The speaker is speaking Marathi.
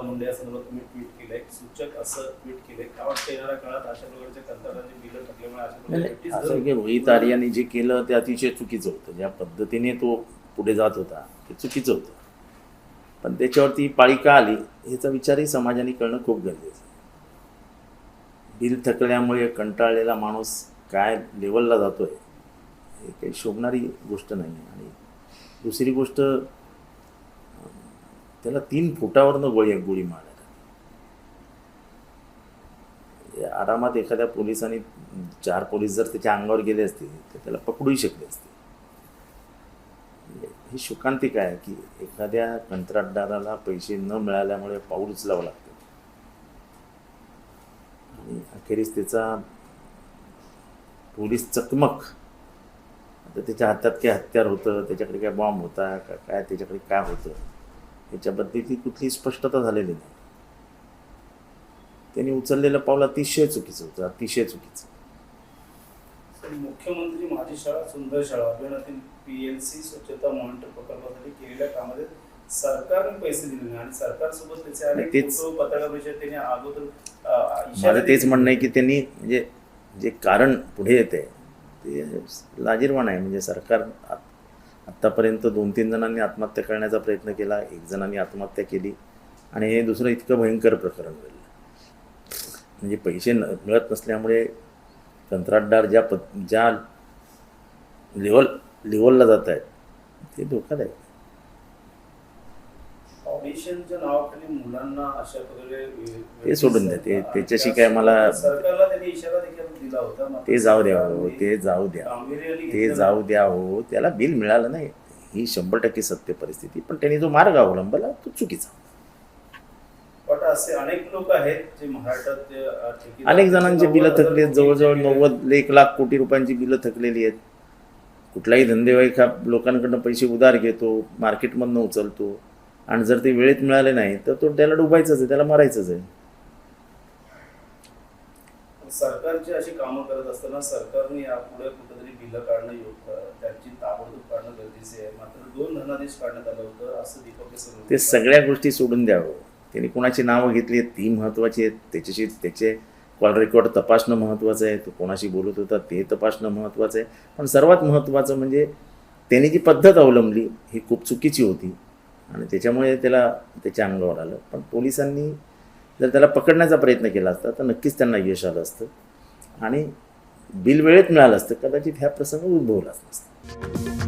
मुंडे या संदर्भात तुम्ही ट्विट केलंय, सूचक असं ट्विट केलंय. काय वाटतं येणाऱ्या काळात अशा प्रकारच्या कंत्राटांची बिलं थकल्यामुळे अशा प्रकारचे असं की रोहित आर्याने जे केलं ते अतिशय चुकीचं होतं. ज्या पद्धतीने तो पुढे जात होता ते चुकीचं होतं. पण त्याच्यावरती पाळी का आली ह्याचा विचारही समाजाने करणं खूप गरजेचं आहे. बिल थकल्यामुळे कंटाळलेला माणूस काय लेवलला जातो आहे हे काही शोभणारी गोष्ट नाही. आणि दुसरी गोष्ट, त्याला 3 फुटावरनं गोळी मारण्यात आली. आरामात एखाद्या पोलिसांनी 4 पोलीस जर त्याच्या अंगावर गेले असते तर त्याला पकडूही शकले असते. ही शोकांतिक आहे की एखाद्या कंत्राटदाराला पैसे न मिळाल्यामुळे पाऊल उचलावं लागतं आणि अखेरीस त्याचा पोलीस चकमक, आता त्याच्या हातात काय हत्यार होतं, त्याच्याकडे काय बॉम्ब होता का काय, त्याच्याकडे काय होतं याच्याबद्दलची कुठलीही स्पष्टता झालेली नाही. त्यांनी उचललेलं पाऊल अतिशय चुकीचं होतं, अतिशय चुकीचं. मुख्यमंत्री माझी शाळा सुंदर शाळा अभियानातील PLC स्वच्छता मॉनिटर प्रकल्पासाठी केलेल्या कामामध्ये सरकारने पैसे दिले नाही आणि सरकारसोबत त्याचे अनेक पत्रकार त्यांनी अगोदर मला तेच म्हणणं आहे की त्यांनी म्हणजे जे कारण पुढे येते ते लाजिरवाण आहे. म्हणजे सरकार आत्तापर्यंत 2-3 जणांनी आत्महत्या करण्याचा प्रयत्न केला, 1 जणांनी आत्महत्या केली आणि हे दुसरं इतकं भयंकर प्रकरण घडलं. म्हणजे पैसे मिळत नसल्यामुळे कंत्राटदार ज्या लेवलला जात आहेत ते धोकादायक. ऑडिशनच्या नावाखाली मुलांना अशा प्रकारे ते सोडून द्या, त्याच्याशी काय मला सरकारला त्यांनी इशारा देखील दिला होता. ते जाऊ द्या हो, ते जाऊ द्या हो. त्याला बिल मिळालं नाही ही 100% सत्य परिस्थिती, पण त्यांनी जो मार्ग अवलंबला तो चुकीचा. पण असे अनेक लोक आहेत जे महाराष्ट्रात अनेक जणांची बिलं थकली आहेत. जवळजवळ 90-1 लाख कोटी रुपयांची बिलं थकलेली आहेत. कुठलाही धंदेवाईक हा लोकांकडनं पैसे उधार घेतो, मार्केटमधनं उचलतो आणि जर ते वेळेत मिळाले नाही तर तो त्याला डुबायचंच आहे, त्याला मारायचंच आहे. सरकारची अशी कामं करत असताना सरकारने यापुढे कुठेतरी बिलं काढणं योग्य, त्यांची ताबडतोब काढणं गरजेचे आहे. मात्र 2 धनादेश काढण्यात आलं होतं असं दीपक केसरकर. ते सगळ्या गोष्टी सोडून द्यावं. त्यांनी कोणाची नावं घेतली आहेत ती महत्त्वाची आहेत, त्याच्याशी त्याचे कॉल रेकॉर्ड तपासणं महत्त्वाचं आहे, तो कोणाशी बोलत होता ते तपासणं महत्त्वाचं आहे. पण सर्वात महत्त्वाचं म्हणजे त्यांनी जी पद्धत अवलंबली ही खूप चुकीची होती आणि त्याच्यामुळे त्याला त्याच्या अंगावर आलं. पण पोलिसांनी जर त्याला पकडण्याचा प्रयत्न केला असता तर नक्कीच त्यांना यश आलं असतं आणि बिल वेळेत मिळालं असतं, कदाचित ह्या प्रसंग उद्भवलाच नसता.